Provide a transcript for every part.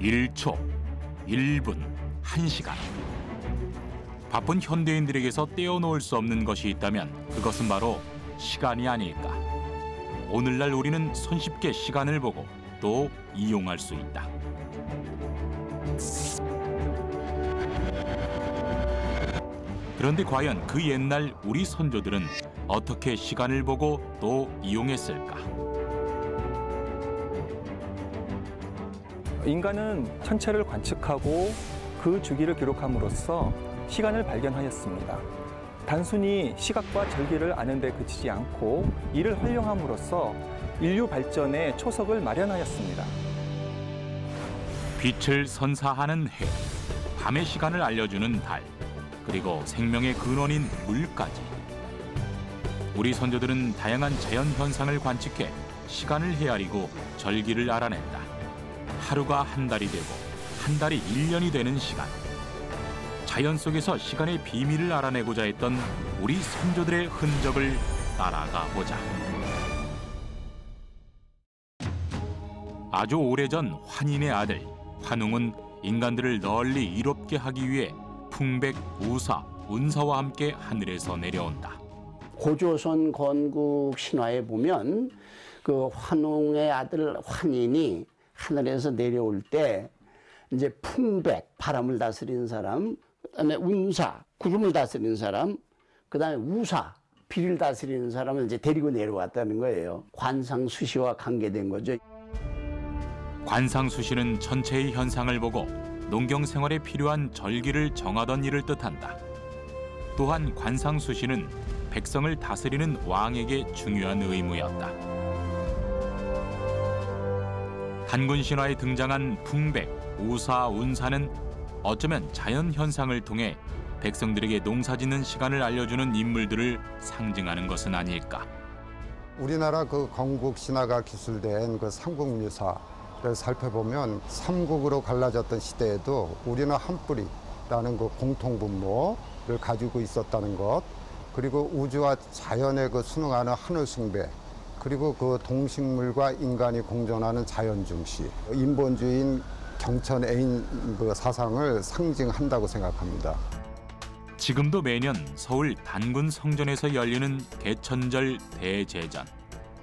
1초, 1분, 1시간. 바쁜 현대인들에게서 떼어놓을 수 없는 것이 있다면 그것은 바로 시간이 아닐까. 오늘날 우리는 손쉽게 시간을 보고 또 이용할 수 있다. 그런데 과연 그 옛날 우리 선조들은 어떻게 시간을 보고 또 이용했을까? 인간은 천체를 관측하고 그 주기를 기록함으로써 시간을 발견하였습니다. 단순히 시각과 절기를 아는 데 그치지 않고 이를 활용함으로써 인류 발전의 초석을 마련하였습니다. 빛을 선사하는 해, 밤의 시간을 알려주는 달, 그리고 생명의 근원인 물까지. 우리 선조들은 다양한 자연 현상을 관측해 시간을 헤아리고 절기를 알아냈다. 하루가 한 달이 되고 한 달이 1년이 되는 시간. 자연 속에서 시간의 비밀을 알아내고자 했던 우리 선조들의 흔적을 따라가 보자. 아주 오래전 환인의 아들 환웅은 인간들을 널리 이롭게 하기 위해 풍백, 우사, 운사와 함께 하늘에서 내려온다. 고조선 건국 신화에 보면 그 환웅의 아들 환인이 하늘에서 내려올 때 이제 풍백, 바람을 다스리는 사람, 그다음에 운사, 구름을 다스리는 사람, 그다음에 우사, 비를 다스리는 사람을 이제 데리고 내려왔다는 거예요. 관상수시와 관계된 거죠. 관상수시는 천체의 현상을 보고 농경 생활에 필요한 절기를 정하던 일을 뜻한다. 또한 관상수시는 백성을 다스리는 왕에게 중요한 의무였다. 단군 신화에 등장한 풍백, 우사, 운사는 어쩌면 자연 현상을 통해 백성들에게 농사짓는 시간을 알려주는 인물들을 상징하는 것은 아닐까. 우리나라 그 건국 신화가 기술된 그 삼국유사를 살펴보면 삼국으로 갈라졌던 시대에도 우리는 한 뿌리라는 그 공통분모를 가지고 있었다는 것, 그리고 우주와 자연에 그 순응하는 하늘 숭배, 그리고 그 동식물과 인간이 공존하는 자연 중시, 인본주의인 경천애인 그 사상을 상징한다고 생각합니다. 지금도 매년 서울 단군 성전에서 열리는 개천절 대제전.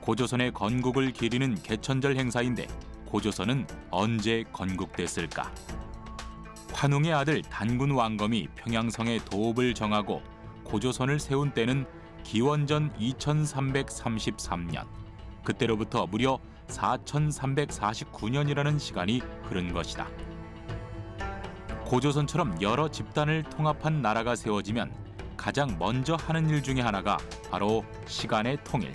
고조선의 건국을 기리는 개천절 행사인데 고조선은 언제 건국됐을까? 환웅의 아들 단군 왕검이 평양성의 도읍을 정하고 고조선을 세운 때는 기원전 2333년. 그때로부터 무려 4349년이라는 시간이 흐른 것이다. 고조선처럼 여러 집단을 통합한 나라가 세워지면 가장 먼저 하는 일 중에 하나가 바로 시간의 통일.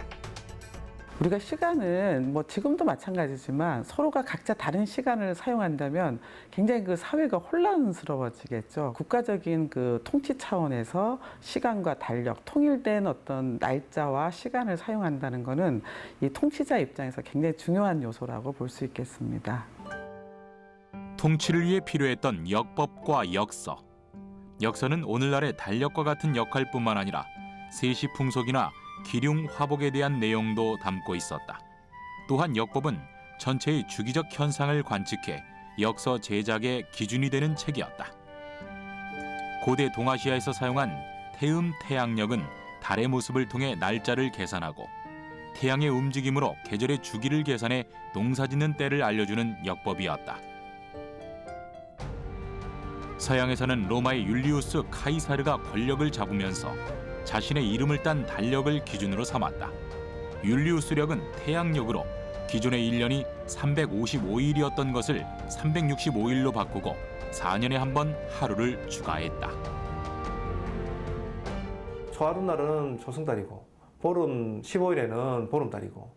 우리가 시간은 뭐 지금도 마찬가지지만 서로가 각자 다른 시간을 사용한다면 굉장히 그 사회가 혼란스러워지겠죠. 국가적인 그 통치 차원에서 시간과 달력, 통일된 어떤 날짜와 시간을 사용한다는 것은 이 통치자 입장에서 굉장히 중요한 요소라고 볼 수 있겠습니다. 통치를 위해 필요했던 역법과 역서. 역서는 오늘날의 달력과 같은 역할뿐만 아니라 세시풍속이나 기륭 화복에 대한 내용도 담고 있었다. 또한 역법은 전체의 주기적 현상을 관측해 역서 제작의 기준이 되는 책이었다. 고대 동아시아에서 사용한 태음 태양력은 달의 모습을 통해 날짜를 계산하고 태양의 움직임으로 계절의 주기를 계산해 농사짓는 때를 알려주는 역법이었다. 서양에서는 로마의 율리우스 카이사르가 권력을 잡으면서 자신의 이름을 딴 달력을 기준으로 삼았다. 율리우스력은 태양력으로 기존의 1년이 355일이었던 것을 365일로 바꾸고 4년에 한 번 하루를 추가했다. 초하룻날은 초승달이고 보름 15일에는 보름달이고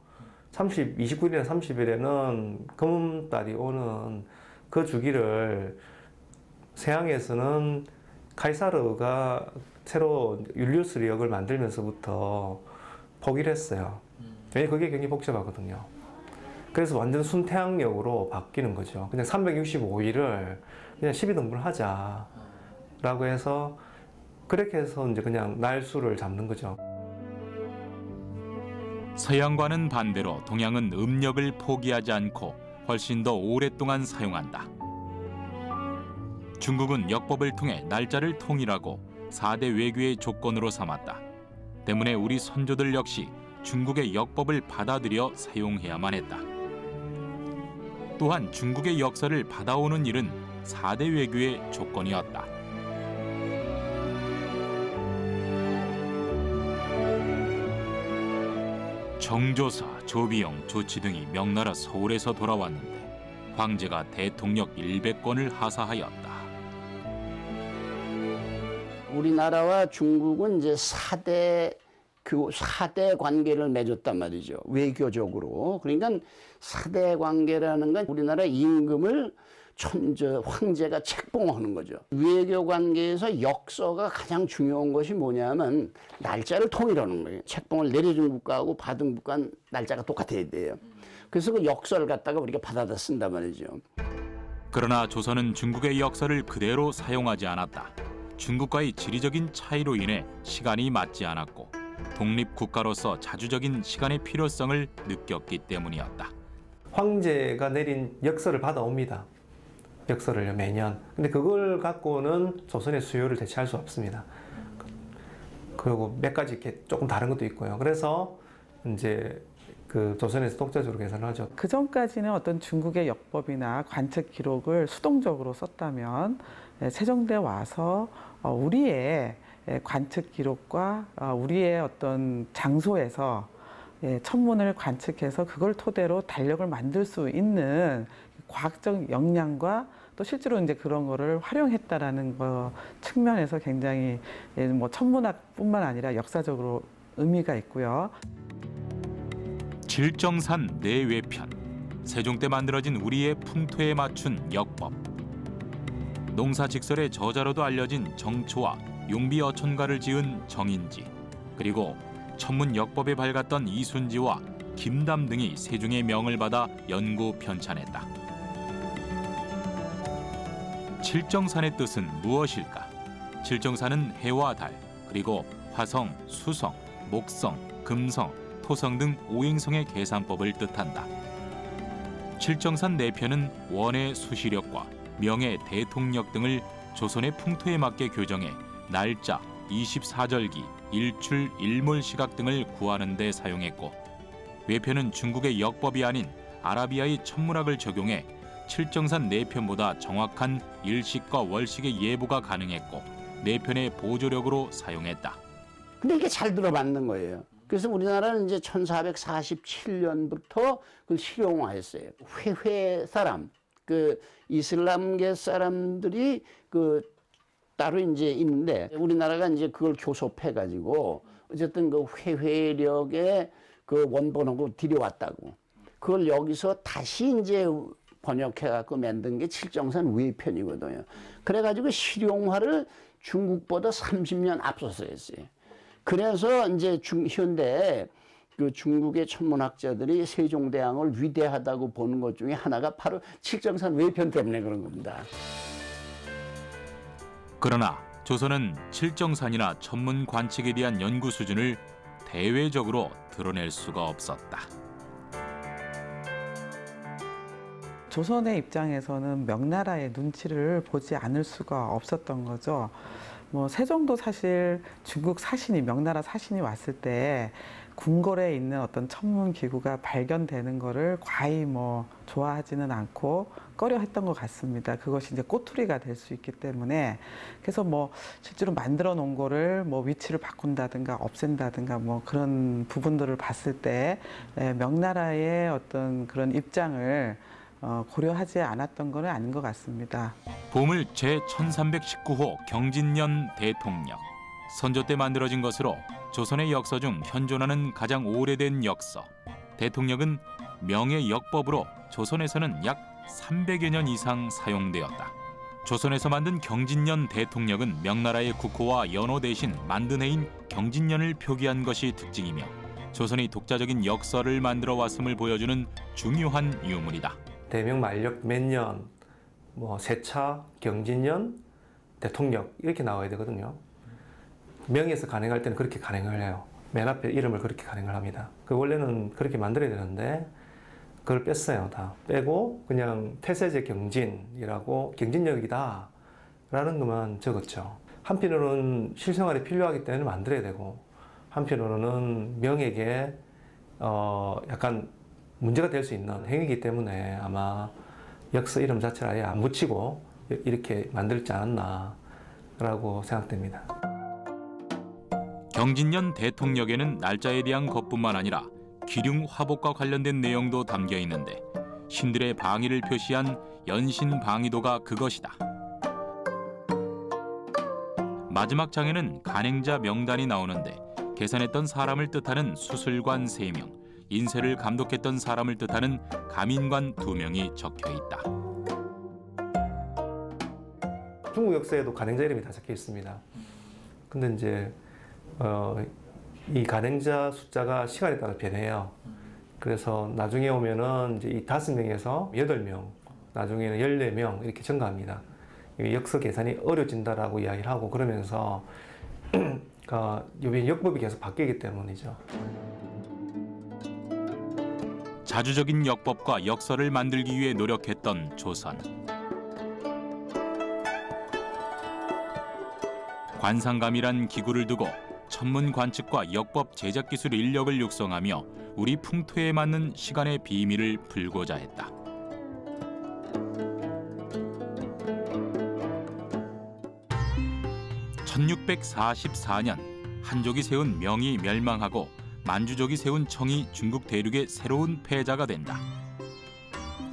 29일이나 30일에는 금음달이 오는 그 주기를 서양에서는 카이사르가 새로 율리우스력을 만들면서부터 포기를 했어요. 왜냐면 그게 굉장히 복잡하거든요. 그래서 완전 순태양력으로 바뀌는 거죠. 그냥 365일을 그냥 12등분을 하자라고 해서 그렇게 해서 이제 그냥 날수를 잡는 거죠. 서양과는 반대로 동양은 음력을 포기하지 않고 훨씬 더 오랫동안 사용한다. 중국은 역법을 통해 날짜를 통일하고 4대 외교의 조건으로 삼았다. 때문에 우리 선조들 역시 중국의 역법을 받아들여 사용해야만 했다. 또한 중국의 역사를 받아오는 일은 4대 외교의 조건이었다. 정조사, 조비용, 조치 등이 명나라 서울에서 돌아왔는데 황제가 대통령 100권을 하사하였다. 우리나라와 중국은 이제 4대 관계를 맺었단 말이죠. 외교적으로. 그러니까 4대 관계라는 건 우리나라 임금을 황제가 책봉하는 거죠. 외교 관계에서 역서가 가장 중요한 것이 뭐냐면 날짜를 통일하는 거예요. 책봉을 내려준 국가하고 받은 국가는 날짜가 똑같아야 돼요. 그래서 그 역서를 갖다가 우리가 받아다 쓴단 말이죠. 그러나 조선은 중국의 역사를 그대로 사용하지 않았다. 중국과의 지리적인 차이로 인해 시간이 맞지 않았고 독립국가로서 자주적인 시간의 필요성을 느꼈기 때문이었다. 황제가 내린 역서를 받아옵니다. 역서를 매년. 근데 그걸 갖고는 조선의 수요를 대체할 수 없습니다. 그리고 몇 가지 이렇게 조금 다른 것도 있고요. 그래서 이제 그 조선에서 독자적으로 계산을 하죠. 그 전까지는 어떤 중국의 역법이나 관측 기록을 수동적으로 썼다면 세종대 와서 우리의 관측 기록과 우리의 어떤 장소에서 천문을 관측해서 그걸 토대로 달력을 만들 수 있는 과학적 역량과 또 실제로 이제 그런 거를 활용했다라는 거 측면에서 굉장히 뭐 천문학뿐만 아니라 역사적으로 의미가 있고요. 질정산 내외편, 세종 때 만들어진 우리의 풍토에 맞춘 역법. 농사직설의 저자로도 알려진 정초와 용비어천가를 지은 정인지, 그리고 천문 역법에 밝았던 이순지와 김담 등이 세종의 명을 받아 연구 편찬했다. 칠정산의 뜻은 무엇일까? 칠정산은 해와 달, 그리고 화성, 수성, 목성, 금성, 토성 등 오행성의 계산법을 뜻한다. 칠정산 내편은 원의 수시력과 명의 대통력 등을 조선의 풍토에 맞게 교정해 날짜, 24절기, 일출, 일몰 시각 등을 구하는 데 사용했고, 외편은 중국의 역법이 아닌 아라비아의 천문학을 적용해 칠정산 내편보다 정확한 일식과 월식의 예보가 가능했고 내편의 보조력으로 사용했다. 근데 이게 잘 들어맞는 거예요. 그래서 우리나라는 이제 1447년부터 그걸 실용화했어요. 회회 사람, 그 이슬람계 사람들이 그 따로 이제 있는데 우리나라가 이제 그걸 교섭해가지고 어쨌든 그 회회력의 그 원본하고 들여왔다고. 그걸 여기서 다시 이제 번역해갖고 만든 게 칠정산 외편이거든요. 그래가지고 실용화를 중국보다 30년 앞서서 했어요. 그래서 이제 현대 그 중국의 천문학자들이 세종대왕을 위대하다고 보는 것 중에 하나가 바로 칠정산 외편 때문에 그런 겁니다. 그러나 조선은 칠정산이나 천문 관측에 대한 연구 수준을 대외적으로 드러낼 수가 없었다. 조선의 입장에서는 명나라의 눈치를 보지 않을 수가 없었던 거죠. 뭐 세종도 사실 중국 사신이 명나라 사신이 왔을 때 궁궐에 있는 어떤 천문 기구가 발견되는 거를 과히 뭐 좋아하지는 않고 꺼려했던 것 같습니다. 그것이 이제 꼬투리가 될 수 있기 때문에 그래서 뭐 실제로 만들어 놓은 거를 뭐 위치를 바꾼다든가 없앤다든가 뭐 그런 부분들을 봤을 때 명나라의 어떤 그런 입장을 고려하지 않았던 건 아닌 것 같습니다. 보물 제1319호 경진년 대통령. 선조 때 만들어진 것으로 조선의 역서 중 현존하는 가장 오래된 역서. 대통령은 명의 역법으로 조선에서는 약 300여 년 이상 사용되었다. 조선에서 만든 경진년 대통령은 명나라의 국호와 연호 대신 만든 해인 경진년을 표기한 것이 특징이며 조선이 독자적인 역서를 만들어 왔음을 보여주는 중요한 유물이다. 대명 만력 몇 년, 뭐 세차, 경진년, 대통령 이렇게 나와야 되거든요. 명에서 간행할 때는 그렇게 간행을 해요. 맨 앞에 이름을 그렇게 간행을 합니다. 그 원래는 그렇게 만들어야 되는데 그걸 뺐어요. 다 빼고 그냥 태세제 경진이라고 경진력이다 라는 것만 적었죠. 한편으로는 실생활에 필요하기 때문에 만들어야 되고, 한편으로는 명예에 약간 문제가 될 수 있는 행위이기 때문에 아마 역서 이름 자체를 아예 안 붙이고 이렇게 만들지 않았나라고 생각됩니다. 경진년 대통령에는 날짜에 대한 것뿐만 아니라 기륭 화복과 관련된 내용도 담겨 있는데 신들의 방위를 표시한 연신 방위도가 그것이다. 마지막 장에는 간행자 명단이 나오는데 계산했던 사람을 뜻하는 수술관 3명, 인쇄를 감독했던 사람을 뜻하는 감인관 2명이 적혀 있다. 중국 역사에도 간행자 이름이 다 적혀 있습니다. 근데 이제 이 간행자 숫자가 시간에 따라 변해요. 그래서 나중에 오면은 이제 이 5명에서 8명, 나중에는 14명 이렇게 증가합니다. 역서 계산이 어려진다라고 이야기를 하고 그러면서 요번 역법이 계속 바뀌기 때문이죠. 자주적인 역법과 역서를 만들기 위해 노력했던 조선. 관상감이란 기구를 두고 천문 관측과 역법 제작 기술 인력을 육성하며 우리 풍토에 맞는 시간의 비밀을 풀고자 했다. (1644년) 한족이 세운 명이 멸망하고 만주족이 세운 청이 중국 대륙의 새로운 패자가 된다.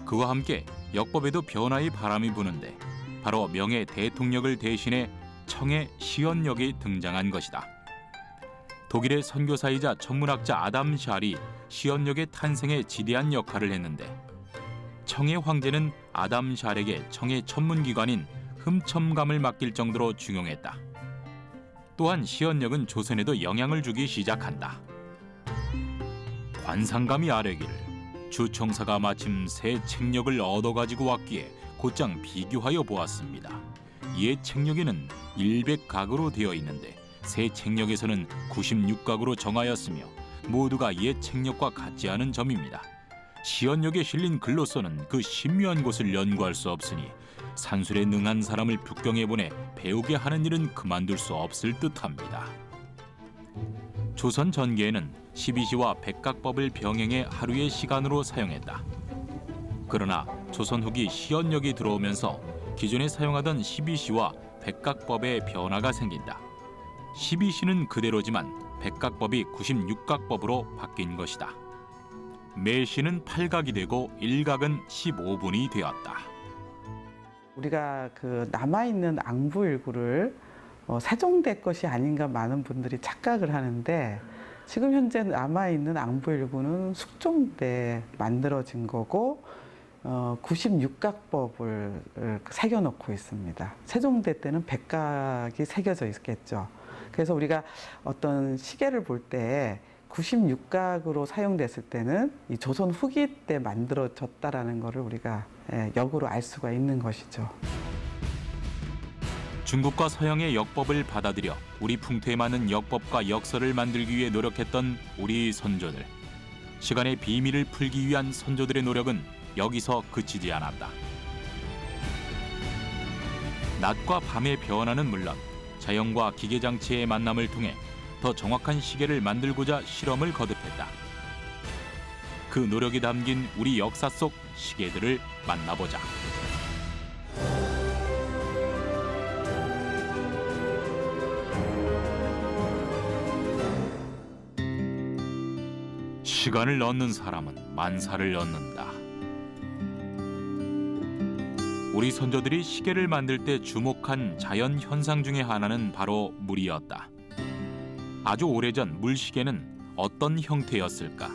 그와 함께 역법에도 변화의 바람이 부는데 바로 명의 대통령을 대신해 청의 시언역이 등장한 것이다. 독일의 선교사이자 천문학자 아담 샬이 시언역의 탄생에 지대한 역할을 했는데 청의 황제는 아담 샬에게 청의 천문기관인 흠첨감을 맡길 정도로 중용했다. 또한 시언역은 조선에도 영향을 주기 시작한다. 관상감이 아뢰기를 주총사가 마침 새 책력을 얻어가지고 왔기에 곧장 비교하여 보았습니다. 이에 책력에는 100각으로 되어 있는데 새 책력에서는 96각으로 정하였으며 모두가 옛 책력과 같지 않은 점입니다. 시언역에 실린 글로서는 그 신묘한 곳을 연구할 수 없으니 산술에 능한 사람을 북경에 보내 배우게 하는 일은 그만둘 수 없을 듯합니다. 조선 전기에는 12시와 백각법을 병행해 하루의 시간으로 사용했다. 그러나 조선 후기 시언역이 들어오면서 기존에 사용하던 12시와 백각법에 변화가 생긴다. 12시는 그대로지만 백각법이 96각법으로 바뀐 것이다. 매시는 8각이 되고 1각은 15분이 되었다. 우리가 그 남아있는 앙부일구를 세종대 것이 아닌가 많은 분들이 착각을 하는데 지금 현재 남아있는 앙부일구는 숙종 때 만들어진 거고 96각법을 새겨놓고 있습니다. 세종대 때는 백각이 새겨져 있겠죠. 그래서 우리가 어떤 시계를 볼 때 96각으로 사용됐을 때는 이 조선 후기 때 만들어졌다라는 것을 우리가 역으로 알 수가 있는 것이죠. 중국과 서양의 역법을 받아들여 우리 풍토에 맞는 역법과 역서를 만들기 위해 노력했던 우리 선조들. 시간의 비밀을 풀기 위한 선조들의 노력은 여기서 그치지 않았다. 낮과 밤의 변화는 물론 자연과 기계장치의 만남을 통해 더 정확한 시계를 만들고자 실험을 거듭했다. 그 노력이 담긴 우리 역사 속 시계들을 만나보자. 시간을 넣는 사람은 만사를 넣는다. 우리 선조들이 시계를 만들 때 주목한 자연 현상 중에 하나는 바로 물이었다. 아주 오래전 물시계는 어떤 형태였을까?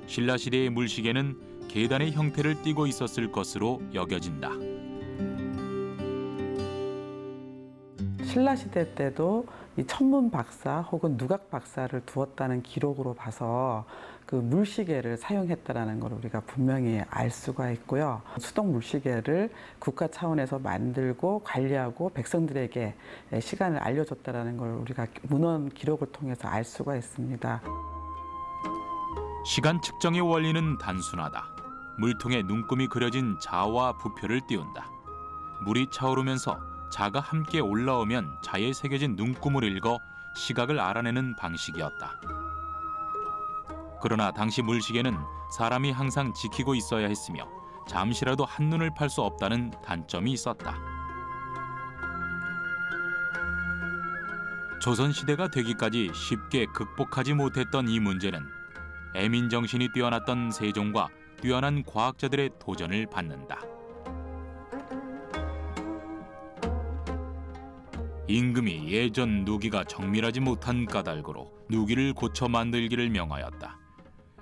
신라시대의 물시계는 계단의 형태를 띠고 있었을 것으로 여겨진다. 신라시대 때도 이 천문 박사 혹은 누각 박사를 두었다는 기록으로 봐서 그 물시계를 사용했다라는 걸 우리가 분명히 알 수가 있고요. 수동 물시계를 국가 차원에서 만들고 관리하고 백성들에게 시간을 알려줬다라는 걸 우리가 문헌 기록을 통해서 알 수가 있습니다. 시간 측정의 원리는 단순하다. 물통에 눈금이 그려진 자와 부표를 띄운다. 물이 차오르면서 자가 함께 올라오면 자에 새겨진 눈금을 읽어 시각을 알아내는 방식이었다. 그러나 당시 물시계는 사람이 항상 지키고 있어야 했으며 잠시라도 한눈을 팔 수 없다는 단점이 있었다. 조선시대가 되기까지 쉽게 극복하지 못했던 이 문제는 애민정신이 뛰어났던 세종과 뛰어난 과학자들의 도전을 받는다. 임금이 예전 누기가 정밀하지 못한 까닭으로 누기를 고쳐 만들기를 명하였다.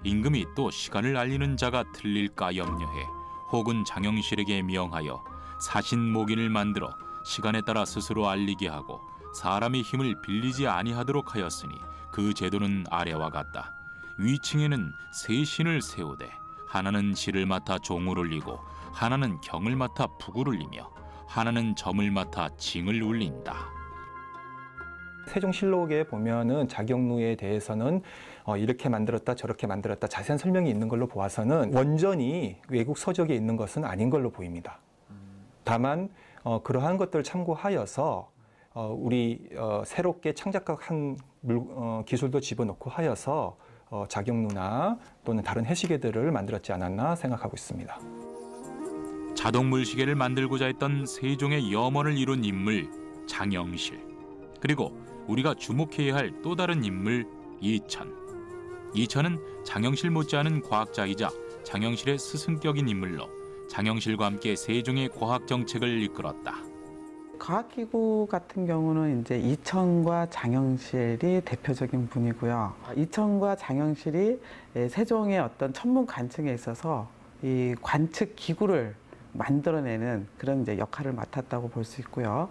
임금이 또 시간을 알리는 자가 틀릴까 염려해 혹은 장영실에게 명하여 사신목인을 만들어 시간에 따라 스스로 알리게 하고 사람의 힘을 빌리지 아니하도록 하였으니 그 제도는 아래와 같다. 위층에는 세 신을 세우되 하나는 시를 맡아 종을 울리고 하나는 경을 맡아 북을 울리며 하나는 점을 맡아 징을 울린다. 세종실록에 보면은 자경루에 대해서는 이렇게 만들었다 저렇게 만들었다 자세한 설명이 있는 걸로 보아서는 원전이 외국 서적에 있는 것은 아닌 걸로 보입니다. 다만 그러한 것들을 참고하여서 우리 새롭게 창작한 기술도 집어넣고 하여서 자경루나 또는 다른 해시계들을 만들었지 않았나 생각하고 있습니다. 자동 물시계를 만들고자 했던 세종의 염원을 이룬 인물 장영실, 그리고 우리가 주목해야 할 또 다른 인물 이천. 이천은 장영실 못지않은 과학자이자 장영실의 스승격인 인물로 장영실과 함께 세종의 과학 정책을 이끌었다. 과학기구 같은 경우는 이제 이천과 장영실이 대표적인 분이고요. 이천과 장영실이 세종의 어떤 천문 관측에 있어서 이 관측 기구를 만들어내는 그런 이제 역할을 맡았다고 볼 수 있고요.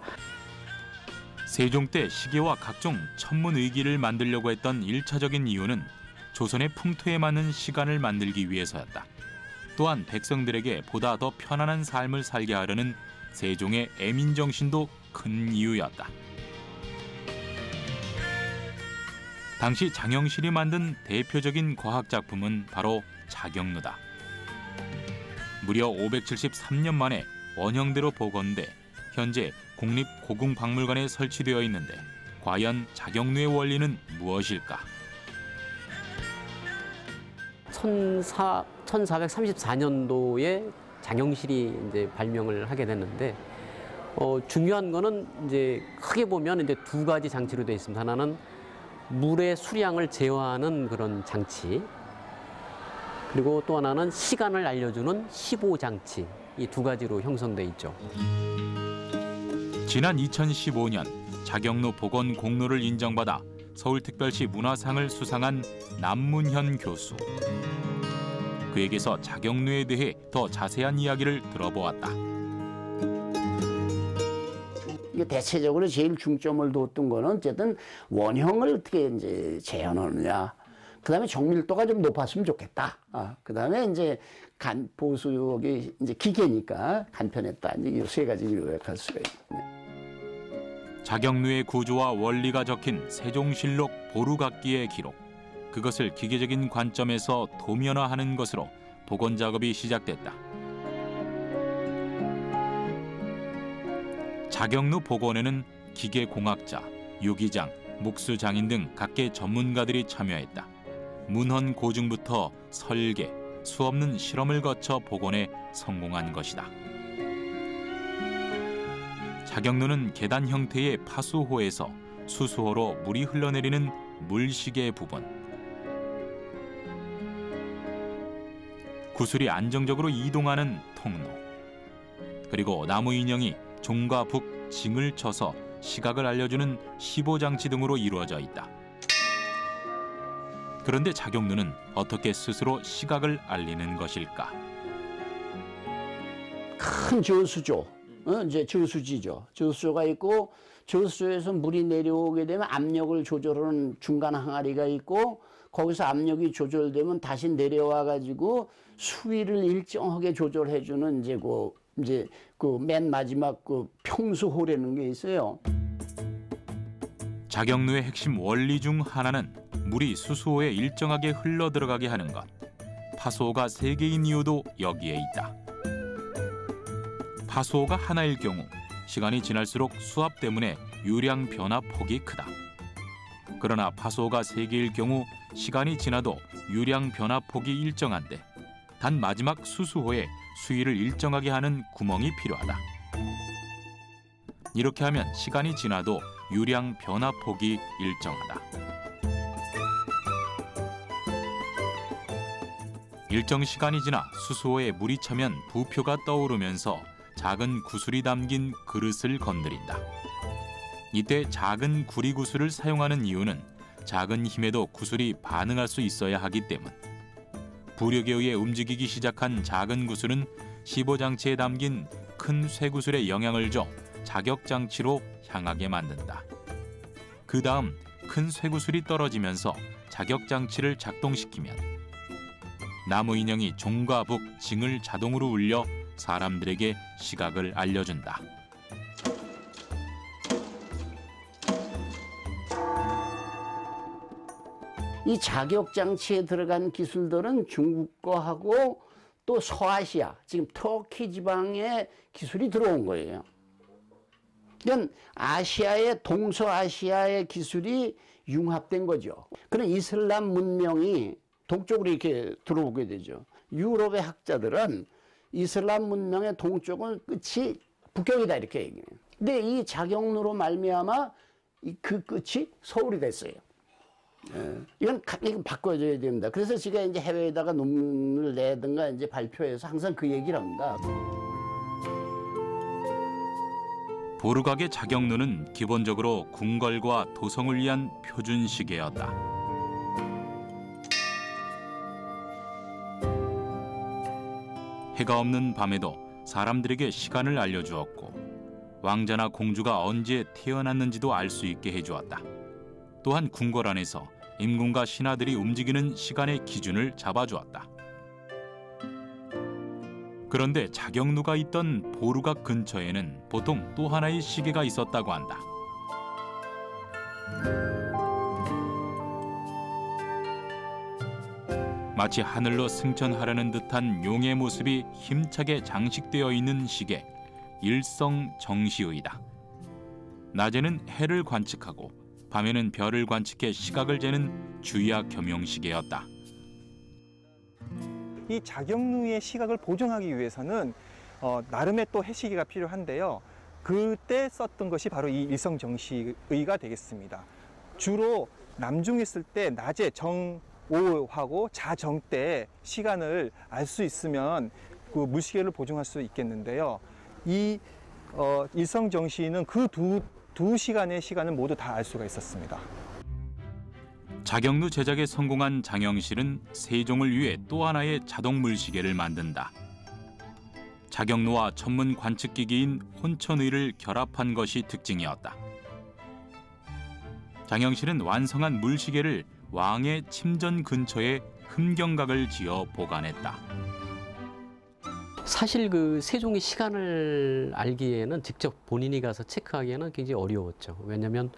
세종 때 시계와 각종 천문 의기를 만들려고 했던 일차적인 이유는 조선의 풍토에 맞는 시간을 만들기 위해서였다. 또한 백성들에게 보다 더 편안한 삶을 살게 하려는 세종의 애민정신도 큰 이유였다. 당시 장영실이 만든 대표적인 과학작품은 바로 자경루다. 무려 573년 만에 원형대로 복원돼 현재 국립고궁박물관에 설치되어 있는데 과연 자경루의 원리는 무엇일까? 1434년도에 장영실이 이제 발명을 하게 됐는데 중요한 거는 이제 크게 보면 이제 두 가지 장치로 되어 있습니다. 하나는 물의 수량을 제어하는 그런 장치, 그리고 또 하나는 시간을 알려주는 시보장치, 이 두 가지로 형성돼 있죠. 지난 2015년 자경루 복원 공로를 인정받아 서울특별시 문화상을 수상한 남문현 교수. 그에게서 자경루에 대해 더 자세한 이야기를 들어보았다. 이게 대체적으로 제일 중점을 뒀던 거는 어쨌든 원형을 어떻게 이제 재현하느냐. 그다음에 정밀도가 좀 높았으면 좋겠다. 그다음에 이제 보수력이 이제 기계니까 간편했다. 이제 이 세 가지 요약할 수가 있네. 자경루의 구조와 원리가 적힌 세종실록 보루각기의 기록. 그것을 기계적인 관점에서 도면화하는 것으로 복원 작업이 시작됐다. 자경루 복원에는 기계공학자, 유기장, 목수장인 등 각계 전문가들이 참여했다. 문헌 고증부터 설계, 수없는 실험을 거쳐 복원에 성공한 것이다. 자경루는 계단 형태의 파수호에서 수수호로 물이 흘러내리는 물시계 부분, 구슬이 안정적으로 이동하는 통로, 그리고 나무 인형이 종과 북, 징을 쳐서 시각을 알려주는 시보장치 등으로 이루어져 있다. 그런데 자경루는 어떻게 스스로 시각을 알리는 것일까? 큰 저수조, 이제 저수지죠. 저수조가 있고 저수조에서 물이 내려오게 되면 압력을 조절하는 중간 항아리가 있고 거기서 압력이 조절되면 다시 내려와 가지고 수위를 일정하게 조절해주는 이제 그 맨 마지막 그 평수호라는 게 있어요. 자경루의 핵심 원리 중 하나는 물이 수수호에 일정하게 흘러 들어가게 하는 것. 파수호가 3개인 이유도 여기에 있다. 파수호가 하나일 경우 시간이 지날수록 수압 때문에 유량 변화 폭이 크다. 그러나 파수호가 3개일 경우 시간이 지나도 유량 변화 폭이 일정한데 단 마지막 수수호에 수위를 일정하게 하는 구멍이 필요하다. 이렇게 하면 시간이 지나도 유량 변화 폭이 일정하다. 일정 시간이 지나 수수호에 물이 차면 부표가 떠오르면서 작은 구슬이 담긴 그릇을 건드린다. 이때 작은 구리구슬을 사용하는 이유는 작은 힘에도 구슬이 반응할 수 있어야 하기 때문. 부력에 의해 움직이기 시작한 작은 구슬은 시보장치에 담긴 큰 쇠구슬에 영향을 줘 자격장치로 향하게 만든다. 그 다음 큰 쇠구슬이 떨어지면서 자격장치를 작동시키면 나무 인형이 종과 북, 징을 자동으로 울려 사람들에게 시각을 알려준다. 이 자격장치에 들어간 기술들은 중국 거하고 또 서아시아, 지금 터키 지방의 기술이 들어온 거예요. 그러니까 아시아의 동서아시아의 기술이 융합된 거죠. 그런 이슬람 문명이 동쪽으로 이렇게 들어오게 되죠. 유럽의 학자들은 이슬람 문명의 동쪽은 끝이 북경이다 이렇게 얘기해요. 근데 이 자경루로 말미암아 그 끝이 서울이 됐어요. 이건 바꿔줘야 됩니다. 그래서 제가 이제 해외에다가 논문을 내든가 이제 발표해서 항상 그 얘기를 합니다. 보르각의 자경루는 기본적으로 궁궐과 도성을 위한 표준 시계였다. 해가 없는 밤에도 사람들에게 시간을 알려주었고 왕자나 공주가 언제 태어났는지도 알 수 있게 해주었다. 또한 궁궐 안에서 임금과 신하들이 움직이는 시간의 기준을 잡아주었다. 그런데 자경루가 있던 보르각 근처에는 보통 또 하나의 시계가 있었다고 한다. 마치 하늘로 승천하려는 듯한 용의 모습이 힘차게 장식되어 있는 시계, 일성정시의다. 낮에는 해를 관측하고 밤에는 별을 관측해 시각을 재는 주의학 겸용시계였다. 이 자경루의 시각을 보정하기 위해서는 나름의 또 해시계가 필요한데요. 그때 썼던 것이 바로 이 일성정시의가 되겠습니다. 주로 남중했을 때 낮에 정오하고 자정 때 시간을 알 수 있으면 그 물시계를 보정할 수 있겠는데요. 이 일성정시는 그 두 시간의 시간을 모두 다 알 수가 있었습니다. 자경루 제작에 성공한 장영실은 세종을 위해 또 하나의 자동 물시계를 만든다. 자경루와 전문 관측기기인 혼천의를 결합한 것이 특징이었다. 장영실은 완성한 물시계를 왕의 침전 근처에 흠경각을 지어 보관했다. 사실 그 세종이 시간을 알기에는 직접 본인이 가서 체크하기에는 굉장히 어려웠죠. 왜냐하면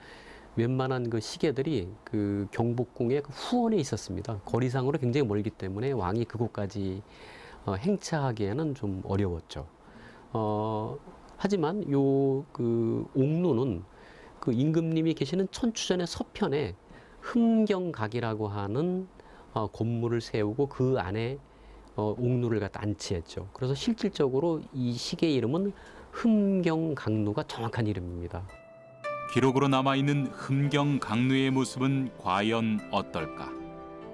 웬만한 그 시계들이 그 경복궁의 그 후원에 있었습니다. 거리상으로 굉장히 멀기 때문에 왕이 그곳까지 행차하기에는 좀 어려웠죠. 하지만 요 그 옥루는 그 임금님이 계시는 천추전의 서편에 흠경각이라고 하는 건물을 세우고 그 안에 옥루를 갖다 안치했죠. 그래서 실질적으로 이 시계 이름은 흠경각루가 정확한 이름입니다. 기록으로 남아있는 흠경각루의 모습은 과연 어떨까?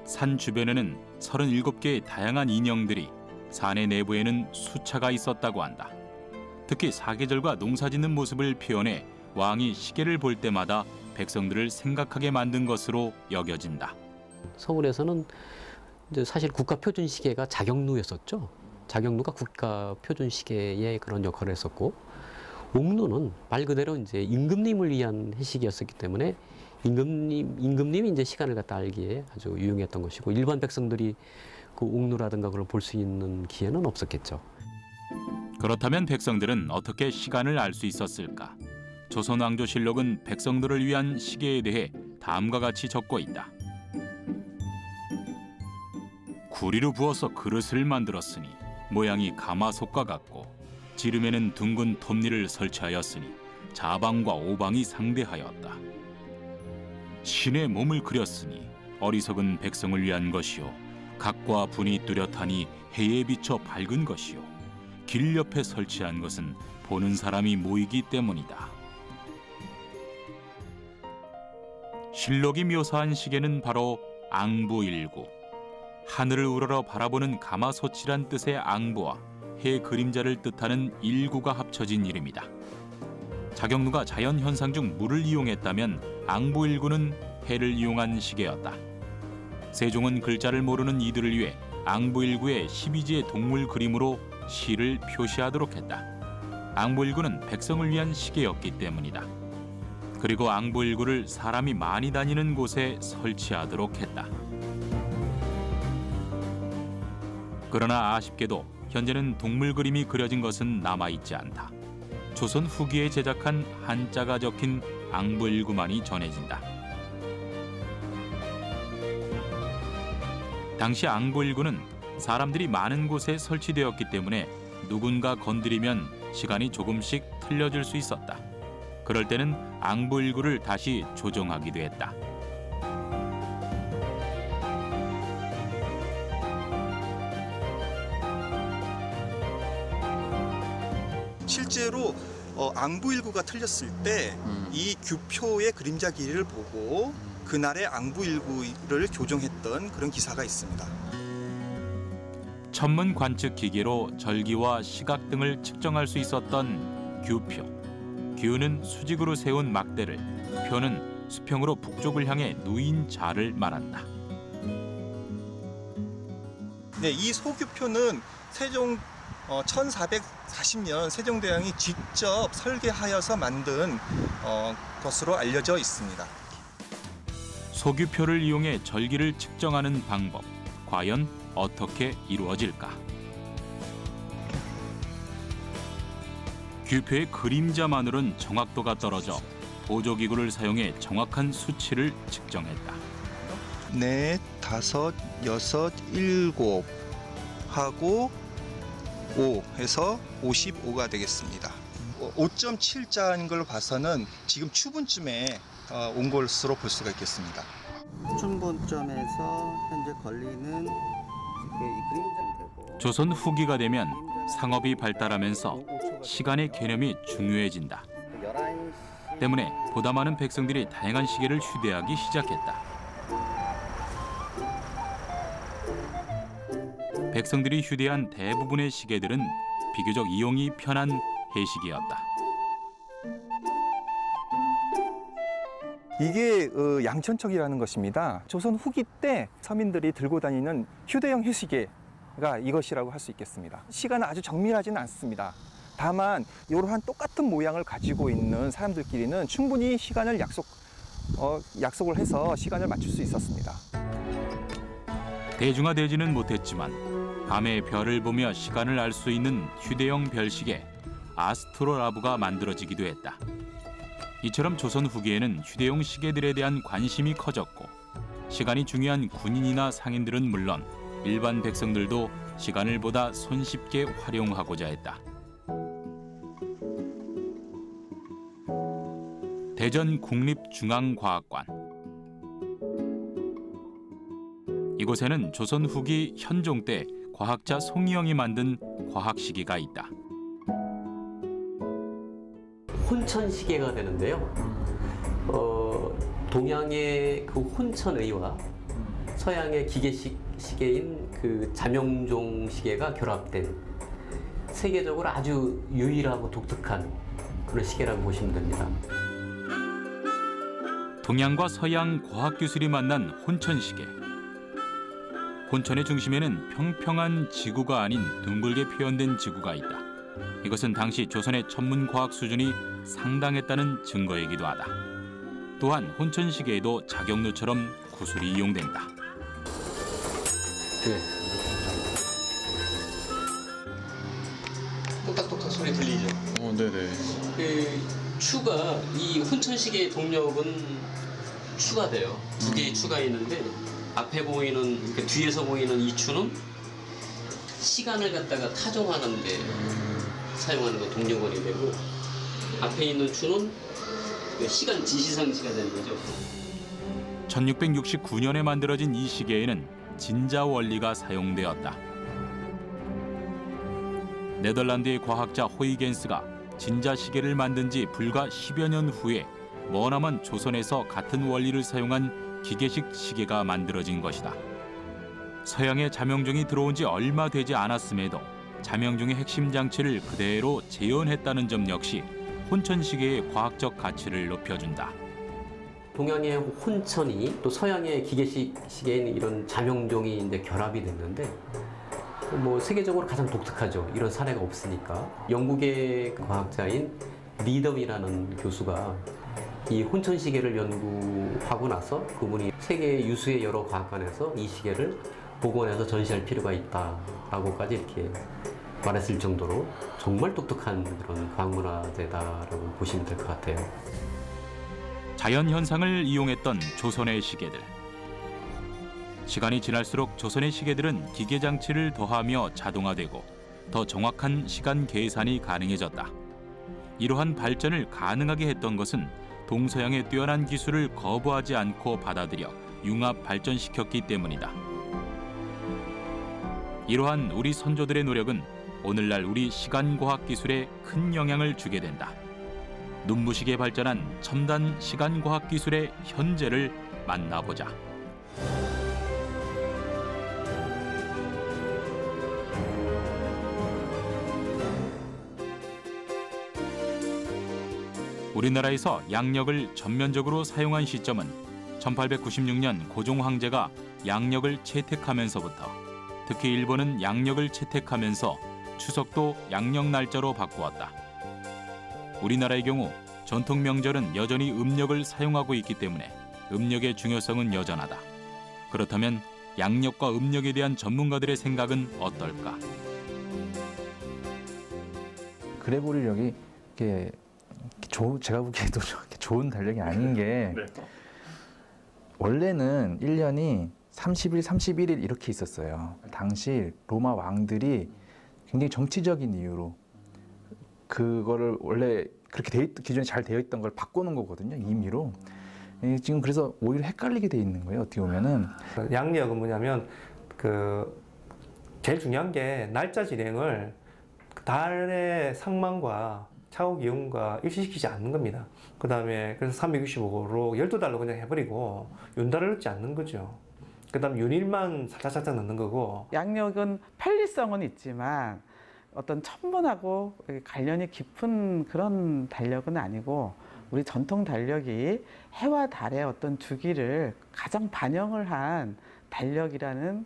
산 주변에는 37개의 다양한 인형들이, 산의 내부에는 수차가 있었다고 한다. 특히 사계절과 농사짓는 모습을 표현해 왕이 시계를 볼 때마다 백성들을 생각하게 만든 것으로 여겨진다. 서울에서는 이제 사실 국가 표준 시계가 자경루였었죠. 자경루가 국가 표준 시계의 그런 역할을 했었고, 옥루는 말 그대로 이제 임금님을 위한 해시계였었기 때문에 임금님이 이제 시간을 갖다 알기에 아주 유용했던 것이고, 일반 백성들이 그 옥루라든가 그걸 볼 수 있는 기회는 없었겠죠. 그렇다면 백성들은 어떻게 시간을 알 수 있었을까? 조선왕조실록은 백성들을 위한 시계에 대해 다음과 같이 적고 있다. 구리로 부어서 그릇을 만들었으니 모양이 가마솥과 같고 지름에는 둥근 톱니를 설치하였으니 자방과 오방이 상대하였다. 신의 몸을 그렸으니 어리석은 백성을 위한 것이요 각과 분이 뚜렷하니 해에 비쳐 밝은 것이요 길 옆에 설치한 것은 보는 사람이 모이기 때문이다. 실록이 묘사한 시계는 바로 앙부일구, 하늘을 우러러 바라보는 가마솥이란 뜻의 앙부와 해 그림자를 뜻하는 일구가 합쳐진 이름이다. 자경루가 자연현상 중 물을 이용했다면 앙부일구는 해를 이용한 시계였다. 세종은 글자를 모르는 이들을 위해 앙부일구의 12지의 동물 그림으로 시를 표시하도록 했다. 앙부일구는 백성을 위한 시계였기 때문이다. 그리고 앙부일구를 사람이 많이 다니는 곳에 설치하도록 했다. 그러나 아쉽게도 현재는 동물 그림이 그려진 것은 남아있지 않다. 조선 후기에 제작한 한자가 적힌 앙부일구만이 전해진다. 당시 앙부일구는 사람들이 많은 곳에 설치되었기 때문에 누군가 건드리면 시간이 조금씩 틀려질 수 있었다. 그럴 때는 앙부일구를 다시 조정하기도 했다. 실제로 앙부일구가 틀렸을 때 이 규표의 그림자 길이를 보고 그날의 앙부일구를 교정했던 그런 기사가 있습니다. 천문 관측 기계로 절기와 시각 등을 측정할 수 있었던 규표. 규는 수직으로 세운 막대를, 표는 수평으로 북쪽을 향해 누인 자를 말한다. 네, 이 소규표는 세종 1440년 세종대왕이 직접 설계하여서 만든 것으로 알려져 있습니다. 소규표를 이용해 절기를 측정하는 방법, 과연 어떻게 이루어질까? 규표의 그림자만으로는 정확도가 떨어져 보조기구를 사용해 정확한 수치를 측정했다. 4, 5, 6, 7 하고 5 해서 55가 되겠습니다. 5.7자인 걸로 봐서는 지금 추분쯤에 온 것으로 볼 수가 있겠습니다. 춘분점에서 현재 걸리는 이 그림자를 대고 조선 후기가 되면 상업이 발달하면서 시간의 개념이 중요해진다. 11시 때문에 보다 많은 백성들이 다양한 시계를 휴대하기 시작했다. 백성들이 휴대한 대부분의 시계들은 비교적 이용이 편한 해시계였다. 이게 양천척이라는 것입니다. 조선 후기 때 서민들이 들고 다니는 휴대용 해시계가 이것이라고 할 수 있겠습니다. 시간은 아주 정밀하지는 않습니다. 다만 이러한 똑같은 모양을 가지고 있는 사람들끼리는 충분히 시간을 약속을 해서 시간을 맞출 수 있었습니다. 대중화되지는 못했지만 밤에 별을 보며 시간을 알 수 있는 휴대용 별시계 아스트로라브가 만들어지기도 했다. 이처럼 조선 후기에는 휴대용 시계들에 대한 관심이 커졌고 시간이 중요한 군인이나 상인들은 물론 일반 백성들도 시간을 보다 손쉽게 활용하고자 했다. 대전 국립중앙과학관. 이곳에는 조선 후기 현종 때 과학자 송희영이 만든 과학시계가 있다. 혼천시계가 되는데요. 동양의 그 혼천의와 서양의 기계시계인 그 자명종 시계가 결합된 세계적으로 아주 유일하고 독특한 그런 시계라고 보시면 됩니다. 동양과 서양 과학기술이 만난 혼천시계. 혼천의 중심에는 평평한 지구가 아닌 둥글게 표현된 지구가 있다. 이것은 당시 조선의 천문과학 수준이 상당했다는 증거이기도 하다. 또한 혼천시계에도 자경루처럼 구슬이 이용된다. 똑딱똑딱 소리 들리죠? 네네. 그 추가, 이 혼천시계의 동력은 추가 돼요. 두 개의 추가 있는데 앞에 보이는, 그러니까 뒤에서 보이는 이 추는 시간을 갖다가 타종하는데 사용하는 거 동력원이 되고 앞에 있는 추는 시간 지시상시가 되는 거죠. 1669년에 만들어진 이 시계에는 진자 원리가 사용되었다. 네덜란드의 과학자 호이겐스가 진자 시계를 만든 지 불과 10여 년 후에 머나먼 조선에서 같은 원리를 사용한 기계식 시계가 만들어진 것이다. 서양의 자명종이 들어온 지 얼마 되지 않았음에도 자명종의 핵심 장치를 그대로 재현했다는 점 역시 혼천시계의 과학적 가치를 높여준다. 동양의 혼천이 또 서양의 기계식 시계인 이런 자명종이 이제 결합이 됐는데 뭐 세계적으로 가장 독특하죠. 이런 사례가 없으니까. 영국의 과학자인 리덤이라는 교수가 이 혼천 시계를 연구하고 나서 그분이 세계 유수의 여러 과학관에서 이 시계를 복원해서 전시할 필요가 있다라고까지 이렇게 말했을 정도로 정말 독특한 그런 과학문화재다라고 보시면 될 것 같아요. 자연 현상을 이용했던 조선의 시계들. 시간이 지날수록 조선의 시계들은 기계 장치를 더하며 자동화되고 더 정확한 시간 계산이 가능해졌다. 이러한 발전을 가능하게 했던 것은 동서양의 뛰어난 기술을 거부하지 않고 받아들여 융합 발전시켰기 때문이다. 이러한 우리 선조들의 노력은 오늘날 우리 시간과학 기술에 큰 영향을 주게 된다. 눈부시게 발전한 첨단 시간과학 기술의 현재를 만나보자. 우리나라에서 양력을 전면적으로 사용한 시점은 1896년 고종 황제가 양력을 채택하면서부터, 특히 일본은 양력을 채택하면서 추석도 양력 날짜로 바꾸었다. 우리나라의 경우 전통 명절은 여전히 음력을 사용하고 있기 때문에 음력의 중요성은 여전하다. 그렇다면 양력과 음력에 대한 전문가들의 생각은 어떨까? 그레고리력이 이게 제가 보기에도 좋은 달력이 아닌 게 원래는 1년이 30일, 31일 이렇게 있었어요. 당시 로마 왕들이 굉장히 정치적인 이유로 그거를 원래 그렇게 기존에 잘 되어 있던 걸 바꾸는 거거든요, 임의로. 지금 그래서 오히려 헷갈리게 돼 있는 거예요, 어떻게 보면은. 양력은 뭐냐면 제일 중요한 게 날짜 진행을 달의 상망과 차후 기온과 일치시키지 않는 겁니다. 그 다음에 그래서 365로 12달로 그냥 해버리고 윤달을 넣지 않는 거죠. 그 다음 윤일만 살짝살짝 넣는 거고. 양력은 편리성은 있지만 어떤 천문하고 관련이 깊은 그런 달력은 아니고 우리 전통 달력이 해와 달의 어떤 주기를 가장 반영을 한 달력이라는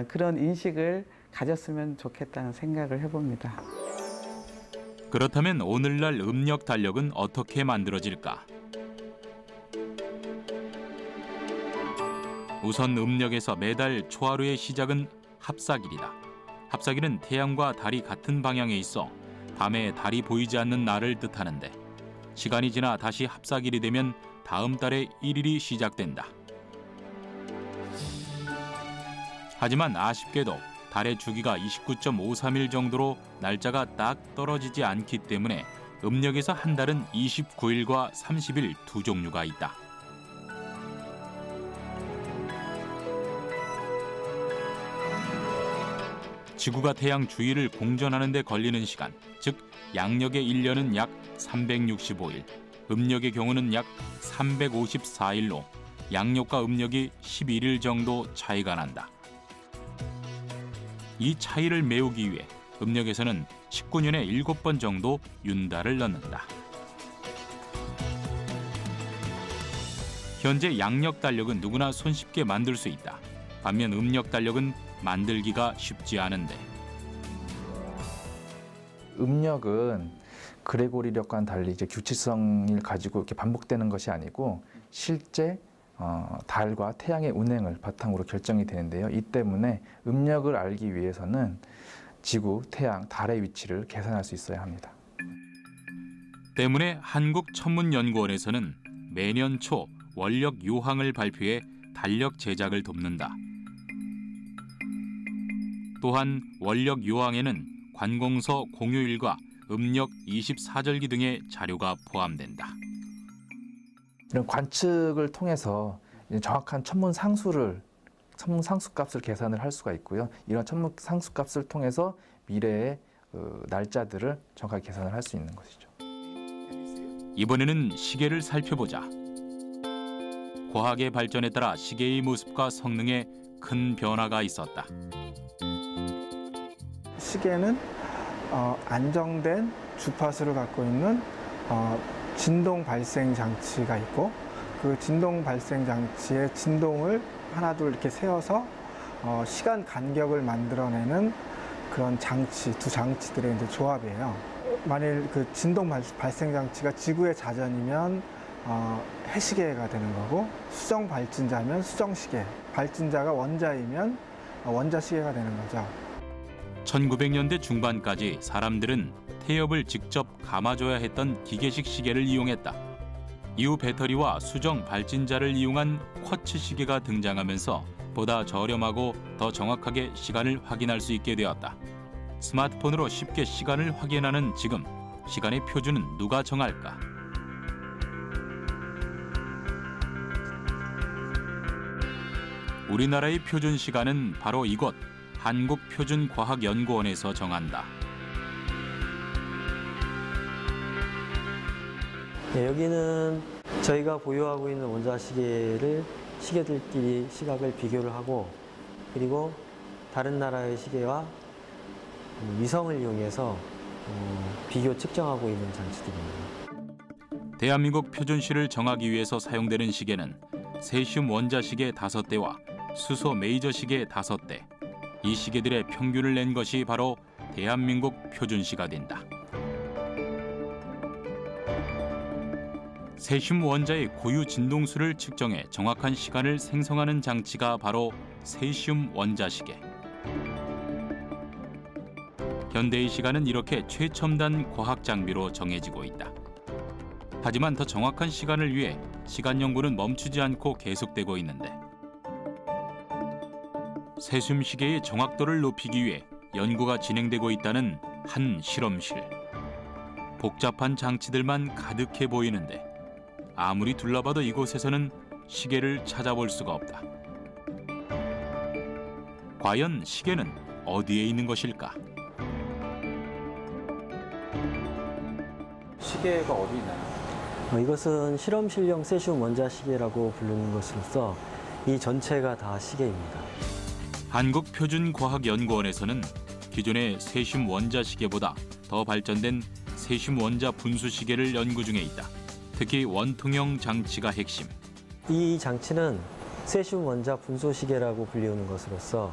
그런 인식을 가졌으면 좋겠다는 생각을 해봅니다. 그렇다면 오늘날 음력 달력은 어떻게 만들어질까? 우선 음력에서 매달 초하루의 시작은 합사길이다. 합사길은 태양과 달이 같은 방향에 있어 밤에 달이 보이지 않는 날을 뜻하는데, 시간이 지나 다시 합사길이 되면 다음 달의 1일이 시작된다. 하지만 아쉽게도 달의 주기가 29.53일 정도로 날짜가 딱 떨어지지 않기 때문에 음력에서 한 달은 29일과 30일 두 종류가 있다. 지구가 태양 주위를 공전하는 데 걸리는 시간, 즉 양력의 1년은 약 365일, 음력의 경우는 약 354일로 양력과 음력이 11일 정도 차이가 난다. 이 차이를 메우기 위해 음력에서는 19년에 7번 정도 윤달을 넣는다. 현재 양력 달력은 누구나 손쉽게 만들 수 있다. 반면 음력 달력은 만들기가 쉽지 않은데. 음력은 그레고리력과는 달리 이제 규칙성을 가지고 이렇게 반복되는 것이 아니고 실제 달과 태양의 운행을 바탕으로 결정이 되는데요. 이 때문에 음력을 알기 위해서는 지구, 태양, 달의 위치를 계산할 수 있어야 합니다. 때문에 한국천문연구원에서는 매년 초 원력 요항을 발표해 달력 제작을 돕는다. 또한 원력 요항에는 관공서 공휴일과 음력 24절기 등의 자료가 포함된다. 이런 관측을 통해서 정확한 천문 상수값을 계산을 할 수가 있고요. 이런 천문 상수값을 통해서 미래의 날짜들을 정확하게 계산을 할 수 있는 것이죠. 이번에는 시계를 살펴보자. 과학의 발전에 따라 시계의 모습과 성능에 큰 변화가 있었다. 시계는 안정된 주파수를 갖고 있는 진동 발생 장치가 있고, 그 진동 발생 장치의 진동을 하나 둘 이렇게 세어서 시간 간격을 만들어내는 그런 장치, 두 장치들의 이제 조합이에요. 만일 그 진동 발생 장치가 지구의 자전이면 해시계가 되는 거고, 수정 발진자면 수정시계, 발진자가 원자이면 원자시계가 되는 거죠. 1900년대 중반까지 사람들은 태엽을 직접 감아줘야 했던 기계식 시계를 이용했다. 이후 배터리와 수정 발진자를 이용한 쿼츠 시계가 등장하면서 보다 저렴하고 더 정확하게 시간을 확인할 수 있게 되었다. 스마트폰으로 쉽게 시간을 확인하는 지금, 시간의 표준은 누가 정할까? 우리나라의 표준 시간은 바로 이곳 한국표준과학연구원에서 정한다. 네, 여기는 저희가 보유하고 있는 원자시계를 시계들끼리 시각을 비교를 하고, 그리고 다른 나라의 시계와 위성을 이용해서 비교 측정하고 있는 장치들입니다. 대한민국 표준시를 정하기 위해서 사용되는 시계는 세슘 원자시계 5대와 수소 메이저 시계 5대. 이 시계들의 평균을 낸 것이 바로 대한민국 표준시가 된다. 세슘 원자의 고유 진동수를 측정해 정확한 시간을 생성하는 장치가 바로 세슘 원자시계. 현대의 시간은 이렇게 최첨단 과학 장비로 정해지고 있다. 하지만 더 정확한 시간을 위해 시간 연구는 멈추지 않고 계속되고 있는데, 세슘 시계의 정확도를 높이기 위해 연구가 진행되고 있다는 한 실험실. 복잡한 장치들만 가득해 보이는데 아무리 둘러봐도 이곳에서는 시계를 찾아볼 수가 없다. 과연 시계는 어디에 있는 것일까? 시계가 어디 있나요? 이것은 실험실용 세슘 원자시계라고 부르는 것으로서 이 전체가 다 시계입니다. 한국표준과학연구원에서는 기존의 세슘 원자시계보다 더 발전된 세슘 원자 분수시계를 연구 중에 있다. 특히 원통형 장치가 핵심. 이 장치는 세슘 원자 분소시계라고 불리우는 것으로서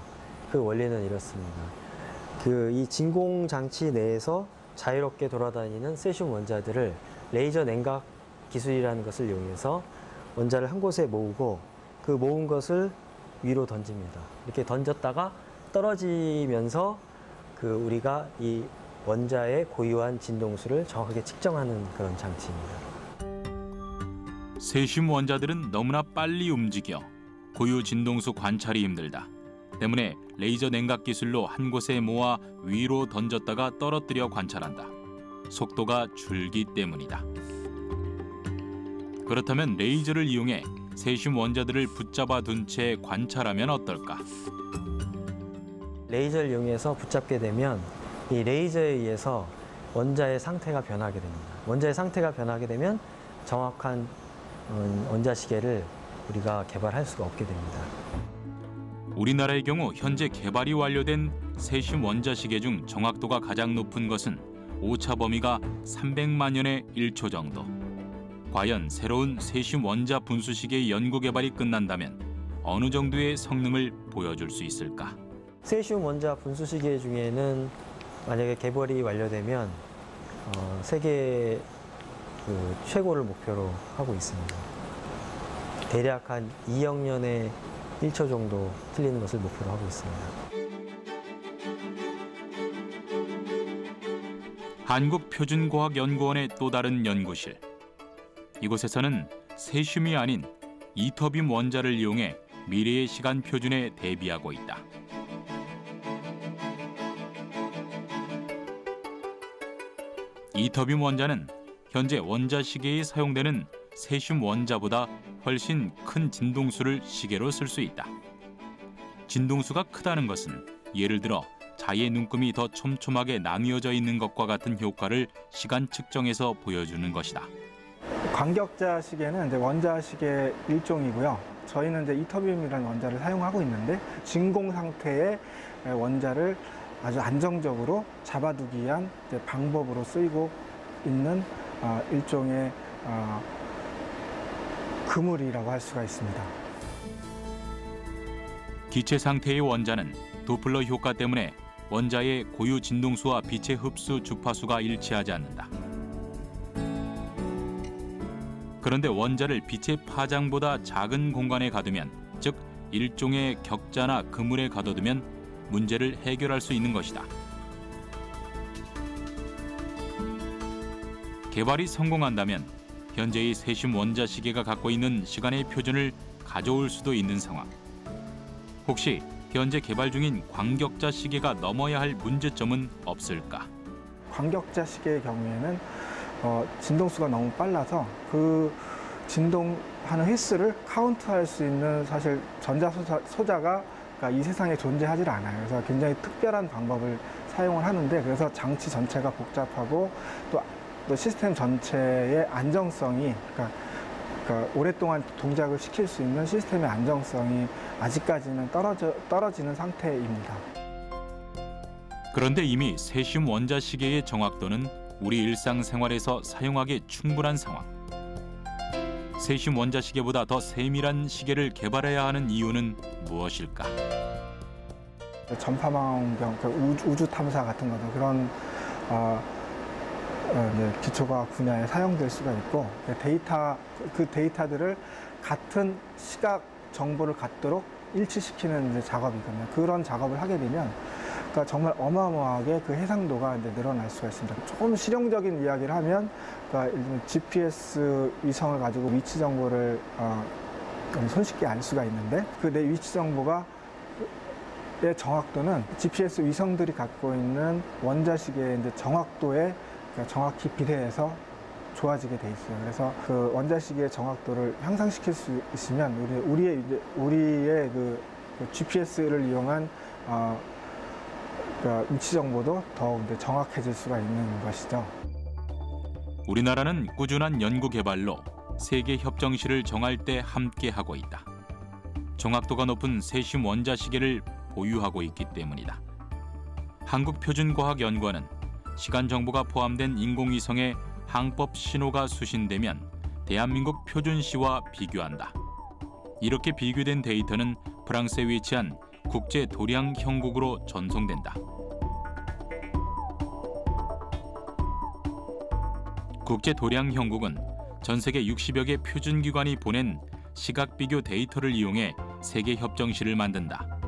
그 원리는 이렇습니다. 이 진공 장치 내에서 자유롭게 돌아다니는 세슘 원자들을 레이저 냉각 기술이라는 것을 이용해서 원자를 한 곳에 모으고 그 모은 것을 위로 던집니다. 이렇게 던졌다가 떨어지면서 우리가 이 원자의 고유한 진동수를 정확하게 측정하는 그런 장치입니다. 세슘 원자들은 너무나 빨리 움직여 고유 진동수 관찰이 힘들다. 때문에 레이저 냉각 기술로 한 곳에 모아 위로 던졌다가 떨어뜨려 관찰한다. 속도가 줄기 때문이다. 그렇다면 레이저를 이용해 세슘 원자들을 붙잡아 둔 채 관찰하면 어떨까? 레이저를 이용해서 붙잡게 되면 이 레이저에 의해서 원자의 상태가 변하게 됩니다. 원자의 상태가 변하게 되면 정확한 원자시계를 우리가 개발할 수가 없게 됩니다. 우리나라의 경우 현재 개발이 완료된 세슘 원자시계 중 정확도가 가장 높은 것은 오차 범위가 300만년의 1초 정도. 과연 새로운 세슘 원자 분수시계의 연구 개발이 끝난다면 어느 정도의 성능을 보여줄 수 있을까? 세슘 원자 분수시계 중에는 만약에 개발이 완료되면 세계 최고를 목표로 하고 있습니다. 대략 한 2억 년에 1초 정도 틀리는 것을 목표로 하고 있습니다. 한국표준과학연구원의 또 다른 연구실. 이곳에서는 세슘이 아닌 이터뷴 원자를 이용해 미래의 시간 표준에 대비하고 있다. 이터뷴 원자는 현재 원자 시계에 사용되는 세슘 원자보다 훨씬 큰 진동수를 시계로 쓸 수 있다. 진동수가 크다는 것은 예를 들어 자의 눈금이 더 촘촘하게 나뉘어져 있는 것과 같은 효과를 시간 측정에서 보여주는 것이다. 광격자 시계는 이제 원자 시계 일종이고요. 저희는 이제 이터뷴이라는 원자를 사용하고 있는데 진공 상태의 원자를 아주 안정적으로 잡아두기 위한 이제 방법으로 쓰이고 있는 일종의 그물이라고 할 수가 있습니다. 기체 상태의 원자는 도플러 효과 때문에 원자의 고유 진동수와 빛의 흡수 주파수가 일치하지 않는다. 그런데 원자를 빛의 파장보다 작은 공간에 가두면, 즉 일종의 격자나 그물에 가둬두면 문제를 해결할 수 있는 것이다. 개발이 성공한다면 현재의 세슘 원자 시계가 갖고 있는 시간의 표준을 가져올 수도 있는 상황. 혹시 현재 개발 중인 광격자 시계가 넘어야 할 문제점은 없을까? 광격자 시계의 경우에는 진동수가 너무 빨라서 그 진동하는 횟수를 카운트할 수 있는 사실 전자소자가 이 세상에 존재하지 않아요. 그래서 굉장히 특별한 방법을 사용을 하는데, 그래서 장치 전체가 복잡하고 또 시스템 전체의 안정성이, 그러니까 오랫동안 동작을 시킬 수 있는 시스템의 안정성이 아직까지는 떨어지는 상태입니다. 그런데 이미 세슘 원자 시계의 정확도는 우리 일상생활에서 사용하기 충분한 상황. 세슘 원자 시계보다 더 세밀한 시계를 개발해야 하는 이유는 무엇일까? 전파망원경, 우주 탐사 같은 거죠. 그런 기초과학 분야에 사용될 수가 있고, 그 데이터들을 같은 시각 정보를 갖도록 일치시키는 이제 작업이거든요. 그런 작업을 하게 되면 그러니까 정말 어마어마하게 그 해상도가 이제 늘어날 수가 있습니다. 조금 실용적인 이야기를 하면, 그러니까 GPS 위성을 가지고 위치 정보를 손쉽게 알 수가 있는데, 그 내 위치 정보가 의 정확도는 GPS 위성들이 갖고 있는 원자시계의 이제 정확도에 정확히 비례해서 좋아지게 돼 있어요. 그래서 그 원자시계의 정확도를 향상시킬 수 있으면 우리의 그 GPS를 이용한 위치 정보도 더욱 정확해질 수가 있는 것이죠. 우리나라는 꾸준한 연구 개발로 세계 협정시를 정할 때 함께 하고 있다. 정확도가 높은 세슘 원자 시계를 보유하고 있기 때문이다. 한국표준과학연구원은 시간 정보가 포함된 인공위성에 항법 신호가 수신되면 대한민국 표준시와 비교한다. 이렇게 비교된 데이터는 프랑스에 위치한 국제 도량 형국으로 전송된다. 국제 도량 형국은 전 세계 60여 개 표준기관이 보낸 시각 비교 데이터를 이용해 세계 협정시를 만든다.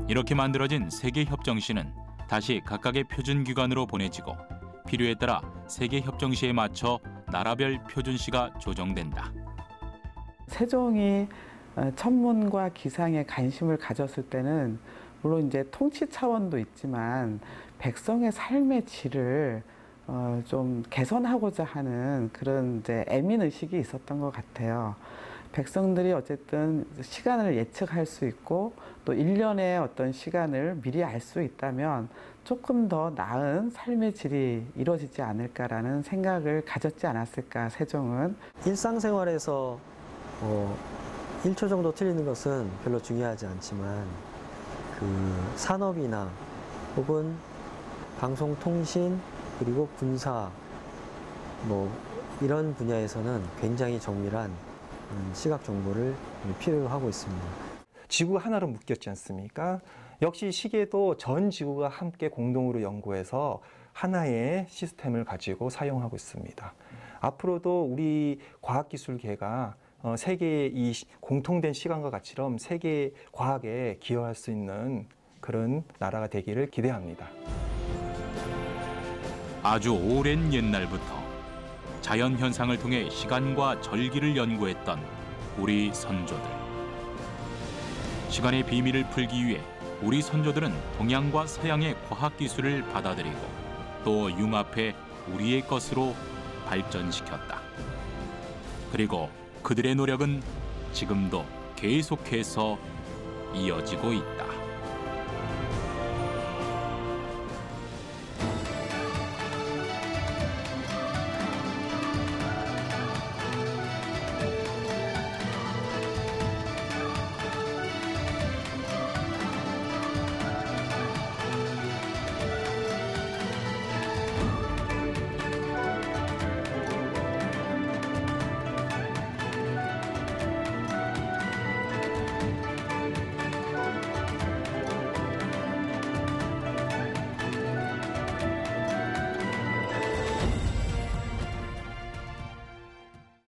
이렇게 만들어진 세계 협정시는 다시 각각의 표준기관으로 보내지고 필요에 따라 세계 협정시에 맞춰 나라별 표준시가 조정된다. 세종이 천문과 기상에 관심을 가졌을 때는 물론 이제 통치 차원도 있지만 백성의 삶의 질을 좀 개선하고자 하는 그런 이제 애민 의식이 있었던 것 같아요. 백성들이 어쨌든 시간을 예측할 수 있고 또 일련의 어떤 시간을 미리 알 수 있다면 조금 더 나은 삶의 질이 이루어지지 않을까라는 생각을 가졌지 않았을까, 세종은. 일상생활에서 1초 정도 틀리는 것은 별로 중요하지 않지만 그 산업이나 혹은 방송통신 그리고 군사 이런 분야에서는 굉장히 정밀한 시각 정보를 필요로 하고 있습니다. 지구가 하나로 묶였지 않습니까? 역시 시계도 전 지구가 함께 공동으로 연구해서 하나의 시스템을 가지고 사용하고 있습니다. 앞으로도 우리 과학기술계가 세계의 이 공통된 시간과 가치처럼 세계 과학에 기여할 수 있는 그런 나라가 되기를 기대합니다. 아주 오랜 옛날부터 자연 현상을 통해 시간과 절기를 연구했던 우리 선조들. 시간의 비밀을 풀기 위해 우리 선조들은 동양과 서양의 과학 기술을 받아들이고 또 융합해 우리의 것으로 발전시켰다. 그리고 그들의 노력은 지금도 계속해서 이어지고 있다.